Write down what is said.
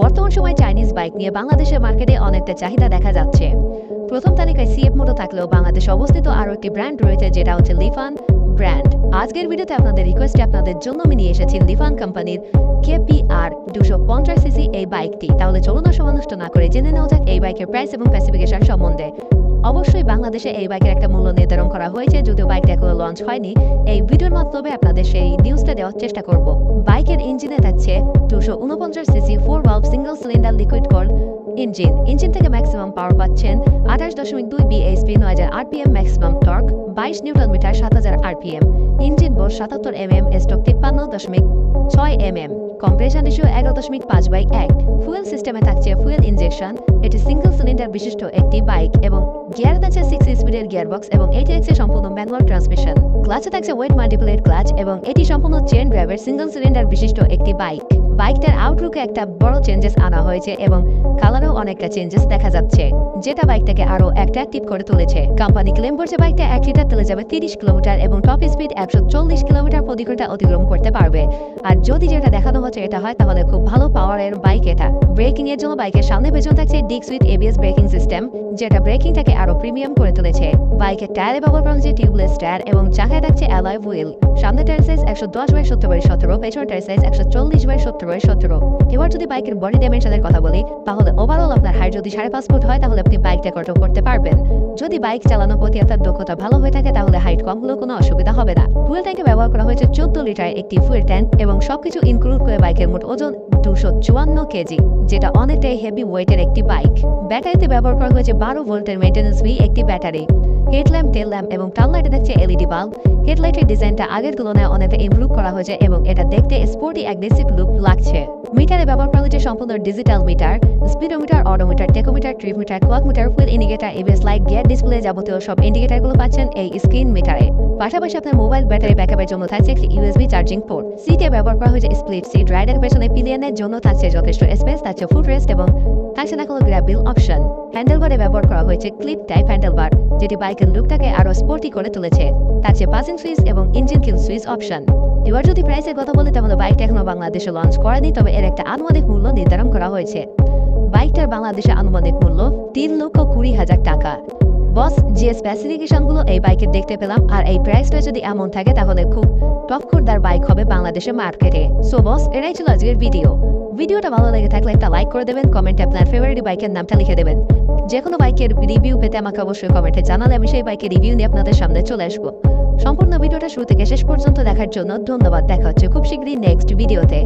বর্তমান সময়ে Chinese bike নিয়ে বাংলাদেশের মার্কেটে অনেকটা চাহিদা দেখা যাচ্ছে। প্রথম তালিকায় সিএফ মোটো থাকলেও বাংলাদেশে অবস্থিত আরও একটি ব্র্যান্ড রয়েছে, যেটা হচ্ছে লিফান ব্র্যান্ড। আজকের ভিডিওতে আপনাদের রিকোয়েস্টে আপনাদের জন্য আমি নিয়ে এসেছি লিফান কোম্পানির KPR 250 সিসি এই বাইকটি। তাহলে চলুন আর সময় নষ্ট না করে জেনে নেওয়া যাক এই বাইকের প্রাইস এবং স্পেসিফিকেশন সম্বন্ধে। অবশ্যই বাংলাদেশে এই বাইকের একটা মূল্য নির্ধারণ করা হয়েছে, যদিও বাইকটা এখনো লঞ্চ হয়নি। এই ভিডিওর মাধ্যমে আপনাদের সেই নিউজটা দেওয়ার চেষ্টা করব। বাইকের ইঞ্জিনে থাকছে 249 CC 4 valve single cylinder liquid cold engine থেকে ম্যাক্সিমাম পাওয়ার পাচ্ছেন 28.2 bhp, 9000 rpm, maximum torque 22 newton meter, 7000 rpm। Engine bore 77 mm, stroke 53.6 mm, compression ratio 11.5/1। Fuel সিস্টেমে থাকছে ফুয়েল ইনজেকশন। এটি সিঙ্গেল সিলিন্ডার বিশিষ্ট একটি বাইক এবং গিয়ারে থাকছে 6 স্পিডের গিয়ারবক্স এবং এটি থাকছে সম্পূর্ণ ম্যানুয়াল ট্রান্সমিশন। ক্লাচে থাকছে ওয়েট মাল্টিপ্লেট ক্লাচ এবং এটি সম্পূর্ণ চেন ড্রাইভের সিঙ্গেল সিলিন্ডার বিশিষ্ট একটি বাইক। বাইকটার আউটলুকে একটা বড় চেঞ্জেস আনা হয়েছে এবং কালারেও অনেকটা চেঞ্জেস দেখা যাচ্ছে, যেটা বাইকটাকে আরো অ্যাট্রাকটিভ করে তুলেছে। কোম্পানি ক্লেম করছে বাইকটা 1 লিটার তেলে যাবে 30 কিলোমিটার এবং টপ স্পিড 140 কিলোমিটার প্রতি ঘন্টা অতিক্রম করতে পারবে। আর যদি যেটা দেখানো হচ্ছে এটা হয়, তাহলে খুব ভালো পাওয়ারের বাইক এটা। ব্রেকিং এর জন্য বাইকের সামনে পেছনে থাকছে disk with ABS braking system, যেটা ব্রেকিংটাকে আরো প্রিমিয়াম করে তুলেছে। বাইকের টায়ারে ব্যবহার করা হচ্ছে টিউবলেস টায়ার এবং চাকায় থাকছে অ্যালয় হুইল। সামনে টায়ার সাইজ 110/70/17, পেছনের টায়ার সাইজ 140/70/17। এবার যদি বাইকের বডি ডাইমেনশনের কথা বলি, তাহলে ওভারঅল আপনার হাইট যদি 5.5 ফুট হয়, তাহলে আপনি বাইকটা কন্ট্রোল করতে পারবেন। যদি বাইক চালানোর প্রতি আপনার দক্ষতা ভালো হয়ে থাকে, তাহলে হাইট কম হলেও কোনো অসুবিধা হবে না। ফুয়েল ট্যাঙ্কে ব্যবহার করা হয়েছে 14 লিটার একটি ফুয়েল ট্যাঙ্ক এবং সবকিছু ইনক্লুড করে বাইকের মোট ওজন 254 কেজি, যেটা অনেকটাই হেভি ওয়েটের একটি বাইক। ব্যাটারিতে ব্যবহার করা হয়েছে 12 ভোল্টের মেইনটেন্যান্স ফ্রি একটি ব্যাটারি। হেডল্যাম্প, টেল ল্যাম্প এবং টার্ন লাইটে দেখছে LED বাল্ব। হেডলাইটের ডিজাইনটা আগের তুলনায় অনেকটা ইমপ্রুভ করা হয়েছে এবং এটা দেখতে স্পোর্টি অ্যাগ্রেসিভ লুক লাগছে। মিটারে ব্যবহার করা হয়েছে সম্পূর্ণ digital meter, speedometer, odometer, tachometer, trip meter, clock meter, fuel indicator, ABS light, gear display, যাবতীয় সব ইন্ডিকেটারগুলো পাচ্ছেন এই স্ক্রিন মিটারে। পাশাপাশি আপনার মোবাইল ব্যাটারি ব্যাকআপের জন্য থাকছে একটি USB চার্জিং পোর্ট। সিটে ব্যবহার করা হয়েছে স্প্লিট সিট। রাইডার পেছনে পিলিয়নের জন্য থাকছে যথেষ্ট স্পেস, থাকছে ফুট রেস্ট এবং থাকছে না কোনো গ্র্যাবিল অপশন। হ্যান্ডেলবারে ব্যবহার করা হয়েছে ক্লিপ টাইপ হ্যান্ডেলবার, যেটি বাইকের লুকটাকে আরো স্পোর্টি করে তুলেছে। থাকছে পাসিং সুইচ এবং ইঞ্জিন কিল সুইচ অপশন। এবার যদি প্রাইসের কথা বলি, তাহলে বাইকটা এখনো বাংলাদেশে লঞ্চ করেনি, তবে এর একটা আনুমানিক মূল্য নির্ধারণ করা হয়েছে। বাইকটার বাংলাদেশে আনুমানিক মূল্য 3,20,000 টাকা। বস, যে স্পেসিফিকেশনগুলো এই বাইকের দেখতে পেলাম আর এই প্রাইসটা যদি এমন থাকে, তাহলে খুব টক্করদার বাইক হবে বাংলাদেশের মার্কেটে। সো বস, এটাই ছিল আজকের ভিডিওটা ভালো লেগে থাকলে একটা লাইক করে দেবেন, কমেন্টে আপনার ফেভারিট বাইকের নামটা লিখে দেবেন। যে কোনো বাইকের রিভিউ পেতে আমাকে অবশ্যই কমেন্টে জানালে আমি সেই বাইকের রিভিউ নিয়ে আপনাদের সামনে চলে আসবো। সম্পূর্ণ ভিডিওটা শুরু থেকে শেষ পর্যন্ত দেখার জন্য ধন্যবাদ। দেখা হচ্ছে খুব শীঘ্রই নেক্সট ভিডিওতে।